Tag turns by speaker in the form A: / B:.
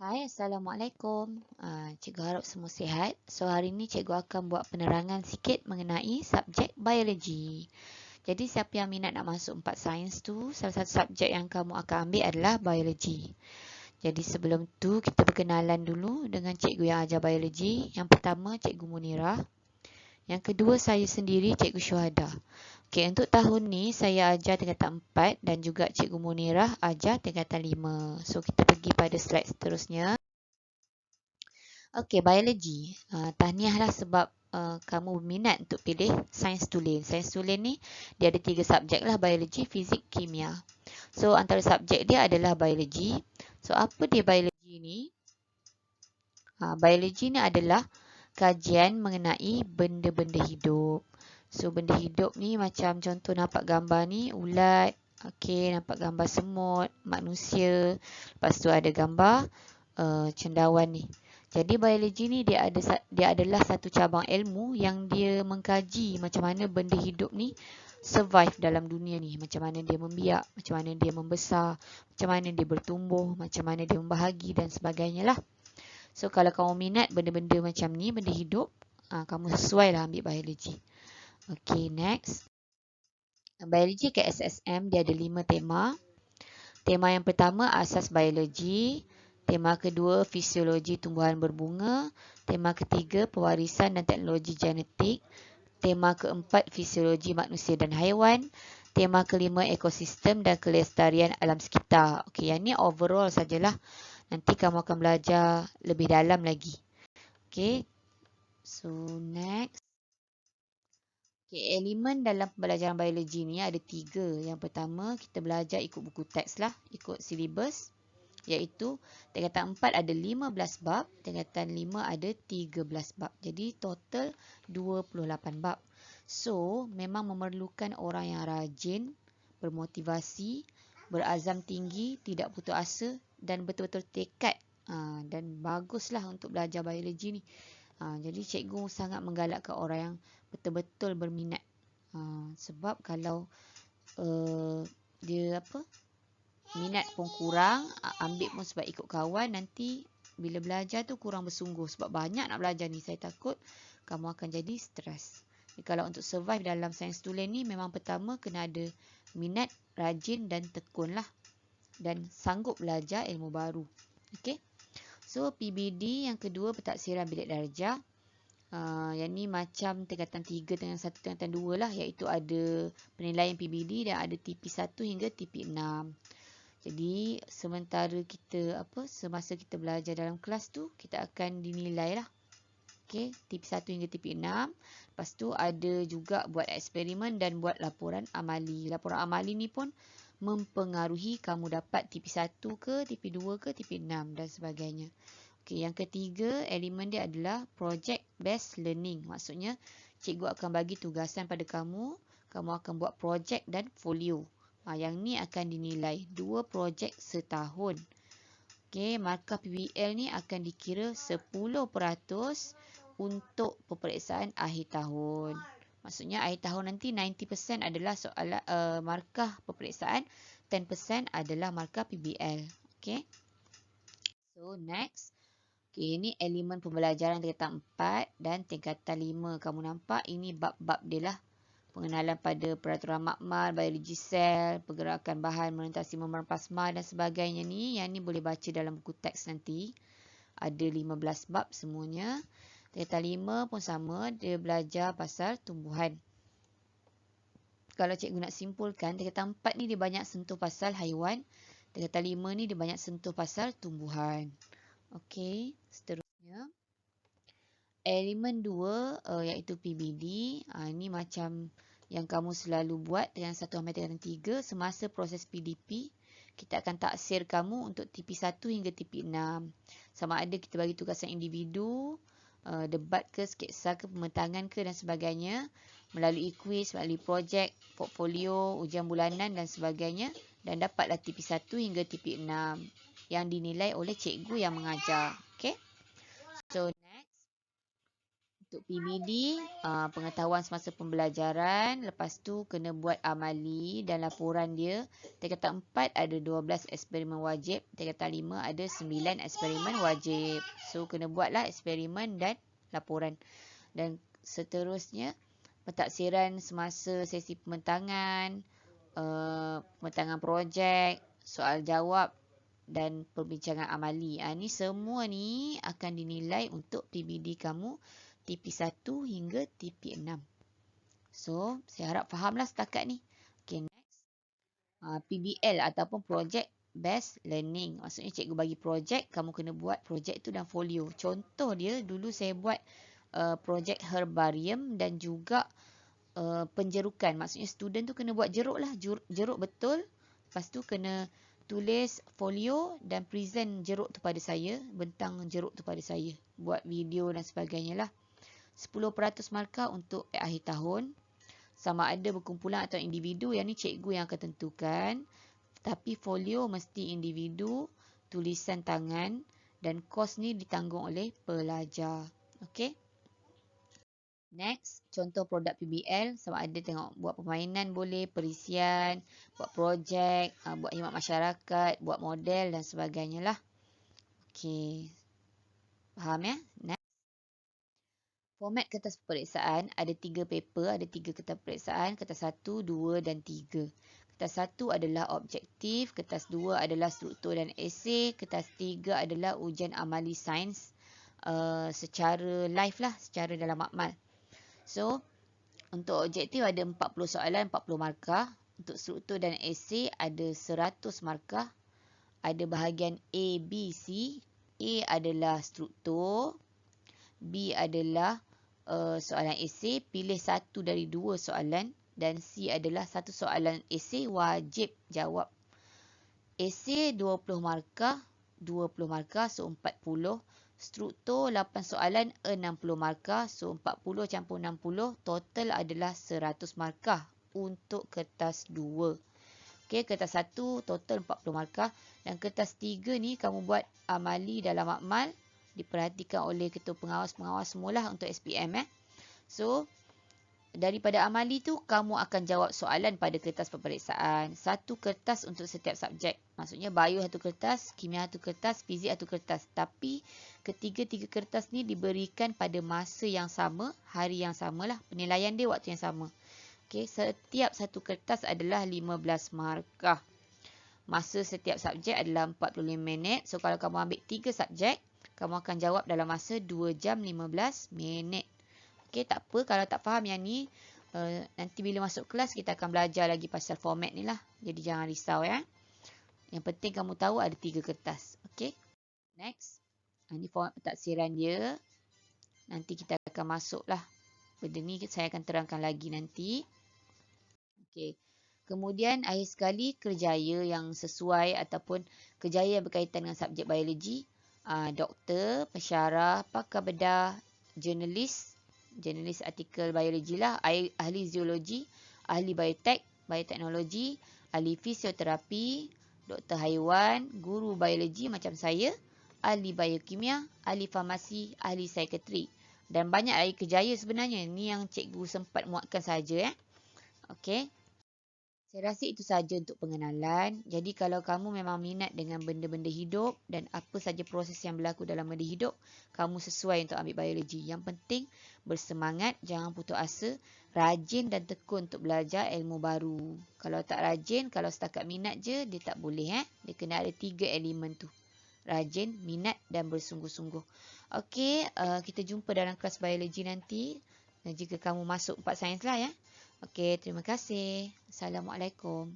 A: Hai, Assalamualaikum. Cikgu harap semua sihat. So, hari ni cikgu akan buat penerangan sikit mengenai subjek biologi. Jadi, siapa yang minat nak masuk 4 sains tu, salah satu subjek yang kamu akan ambil adalah biologi. Jadi, sebelum tu, kita berkenalan dulu dengan cikgu yang ajar biologi. Yang pertama, Cikgu Munirah. Yang kedua, saya sendiri, Cikgu Syuhada. Okey, untuk tahun ni saya ajar tingkatan 4 dan juga Cikgu Munirah ajar tingkatan 5. So, kita pergi pada slide seterusnya. Okey, biologi. Tahniahlah sebab kamu berminat untuk pilih sains tulen. Sains tulen ni dia ada 3 subjek lah, biologi, fizik, kimia. So, antara subjek dia adalah biologi. So, apa dia biologi ni? Biologi ni adalah kajian mengenai benda-benda hidup. So, benda hidup ni macam contoh nampak gambar ni, ulat. Okey, nampak gambar semut, manusia. Lepas tu ada gambar cendawan ni. Jadi biologi ni dia adalah satu cabang ilmu yang dia mengkaji macam mana benda hidup ni survive dalam dunia ni. Macam mana dia membiak, macam mana dia membesar, macam mana dia bertumbuh, macam mana dia membahagi dan sebagainya lah. So, kalau kamu minat benda-benda macam ni, benda hidup, kamu sesuai lah ambil biologi. Okay, next. Biologi KSSM dia ada 5 tema. Tema yang pertama, asas biologi. Tema kedua, fisiologi tumbuhan berbunga. Tema ketiga, pewarisan dan teknologi genetik. Tema keempat, fisiologi manusia dan haiwan. Tema kelima, ekosistem dan kelestarian alam sekitar. Okey, yang ni overall sajalah. Nanti kamu akan belajar lebih dalam lagi. Okey, so next. Okay, elemen dalam pembelajaran biologi ni ada 3. Yang pertama, kita belajar ikut buku teks lah, ikut silibus. Iaitu tingkatan 4 ada 15 bab, tingkatan 5 ada 13 bab. Jadi total 28 bab. So, memang memerlukan orang yang rajin, bermotivasi, berazam tinggi, tidak putus asa dan betul-betul tekad. Dan baguslah untuk belajar biologi ni. Jadi cikgu sangat menggalakkan orang yang betul-betul berminat. Sebab kalau dia minat pun kurang, ambil pun sebab ikut kawan, nanti bila belajar tu kurang bersungguh. Sebab banyak nak belajar ni, saya takut kamu akan jadi stres. Jadi, kalau untuk survive dalam sains tulen ni, memang pertama kena ada minat, rajin dan tekun lah. Dan sanggup belajar ilmu baru. Okay. So, PBD yang kedua, pentaksiran bilik darjah. Yang ni macam tingkatan 3 dengan 1 tingkatan 2 lah. Iaitu ada penilaian PBD dan ada TP1 hingga TP6. Jadi, sementara kita, semasa kita belajar dalam kelas tu, kita akan dinilai lah. Okay, TP1 hingga TP6. Lepas tu ada juga buat eksperimen dan buat laporan amali. Laporan amali ni pun mempengaruhi kamu dapat TP1 ke, TP2 ke, TP6 dan sebagainya. Okay, yang ketiga, elemen dia adalah project based learning. Maksudnya, cikgu akan bagi tugasan pada kamu. Kamu akan buat projek dan folio. Yang ni akan dinilai 2 projek setahun. Okay, markah PBL ni akan dikira 10% untuk peperiksaan akhir tahun. Maksudnya akhir tahun nanti 90% adalah soalan markah peperiksaan, 10% adalah markah PBL. Okay. So next. Okay, ini elemen pembelajaran tingkatan 4 dan tingkatan 5. Kamu nampak ini bab-bab dia lah. Pengenalan pada peraturan makmal, biologi sel, pergerakan bahan, melintasi membran plasma dan sebagainya ni. Yang ni boleh baca dalam buku teks nanti. Ada 15 bab semuanya. Tingkatan 5 pun sama, dia belajar pasal tumbuhan. Kalau cikgu nak simpulkan, tingkatan 4 ni dia banyak sentuh pasal haiwan. Tingkatan 5 ni dia banyak sentuh pasal tumbuhan. Okey, seterusnya. Elemen 2 iaitu PBD. Ini macam yang kamu selalu buat dengan 1 sampai dengan 3 semasa proses PDP. Kita akan taksir kamu untuk TP1 hingga TP6. Sama ada kita bagi tugasan individu, debat ke, sketsa ke, pementangan ke dan sebagainya. Melalui kuis, melalui projek, portfolio, ujian bulanan dan sebagainya. Dan dapatlah TP1 hingga TP6 yang dinilai oleh cikgu yang mengajar. Okay? So, next. Untuk PBD, pengetahuan semasa pembelajaran. Lepas tu kena buat amali dan laporan dia. Tingkatan 4 ada 12 eksperimen wajib. Tingkatan 5 ada 9 eksperimen wajib. So, kena buatlah eksperimen dan laporan. Dan seterusnya, pentaksiran semasa sesi pembentangan, pembentangan projek, soal jawab dan perbincangan amali. Ni semua ni akan dinilai untuk PBD kamu TP1 hingga TP6. So, saya harap fahamlah setakat ni. Okay, next. PBL ataupun Project Based Learning. Maksudnya cikgu bagi projek, kamu kena buat projek tu dan folio. Contoh dia, dulu saya buat projek herbarium dan juga penjerukan. Maksudnya student tu kena buat jeruk lah. Jeruk betul. Lepas tu kena tulis folio dan present jeruk tu pada saya. Bentang jeruk tu pada saya. Buat video dan sebagainya lah. 10% markah untuk akhir tahun. Sama ada berkumpulan atau individu, yang ni cikgu yang akan tentukan. Tapi folio mesti individu, tulisan tangan dan kos ni ditanggung oleh pelajar. Okey. Next, contoh produk PBL. Sama ada tengok buat permainan boleh, perisian, buat projek, buat khidmat masyarakat, buat model dan sebagainya lah. Okey. Faham ya? Next. Format kertas peperiksaan ada 3 paper, ada 3 kertas peperiksaan, kertas 1, 2 dan 3. Kertas 1 adalah objektif, kertas 2 adalah struktur dan esei, kertas 3 adalah ujian amali sains secara live lah, secara dalam makmal. So, untuk objektif ada 40 soalan, 40 markah. Untuk struktur dan esei ada 100 markah. Ada bahagian A, B, C. A adalah struktur, B adalah soalan esei, pilih satu dari 2 soalan, dan C adalah satu soalan esei wajib jawab. Esei 20 markah, so 40. Struktur 8 soalan, 60 markah, so 40 campur 60, total adalah 100 markah untuk kertas 2. Okey, kertas 1 total 40 markah, dan kertas 3 ni kamu buat amali dalam makmal, diperhatikan oleh ketua pengawas-pengawas semualah untuk SPM. So, daripada amali tu, kamu akan jawab soalan pada kertas peperiksaan. 1 kertas untuk setiap subjek. Maksudnya, bio 1 kertas, kimia 1 kertas, fizik 1 kertas. Tapi, ketiga-tiga kertas ni diberikan pada masa yang sama, hari yang samalah. Penilaian dia waktu yang sama. Okay, setiap 1 kertas adalah 15 markah. Masa setiap subjek adalah 45 minit. So, kalau kamu ambil 3 subjek, kamu akan jawab dalam masa 2 jam 15 minit. Okey, tak apa. Kalau tak faham yang ni, nanti bila masuk kelas, kita akan belajar lagi pasal format ni lah. Jadi, jangan risau ya. Yang penting kamu tahu ada 3 kertas. Okey. Next. Ini format pentaksiran dia. Nanti kita akan masuk lah. Benda ni saya akan terangkan lagi nanti. Okey. Kemudian, akhir sekali, kerjaya yang sesuai ataupun kerjaya yang berkaitan dengan subjek biologi. Doktor, pensyarah, pakar bedah, jurnalis artikel biologi lah, ahli zoologi, ahli bioteknologi, ahli fisioterapi, doktor haiwan, guru biologi macam saya, ahli biokimia, ahli farmasi, ahli psikiatri. Dan banyak lagi kerjaya sebenarnya. Ni yang cikgu sempat muatkan saja. Okey. Saya rasa itu saja untuk pengenalan. Jadi kalau kamu memang minat dengan benda-benda hidup dan apa saja proses yang berlaku dalam benda hidup, kamu sesuai untuk ambil biologi. Yang penting bersemangat, jangan putus asa, rajin dan tekun untuk belajar ilmu baru. Kalau tak rajin, kalau setakat minat je, dia tak boleh. Dia kena ada 3 elemen tu. Rajin, minat dan bersungguh-sungguh. Okey, kita jumpa dalam kelas biologi nanti. Dan jika kamu masuk 4 sains lah ya. Okey, terima kasih. Assalamualaikum.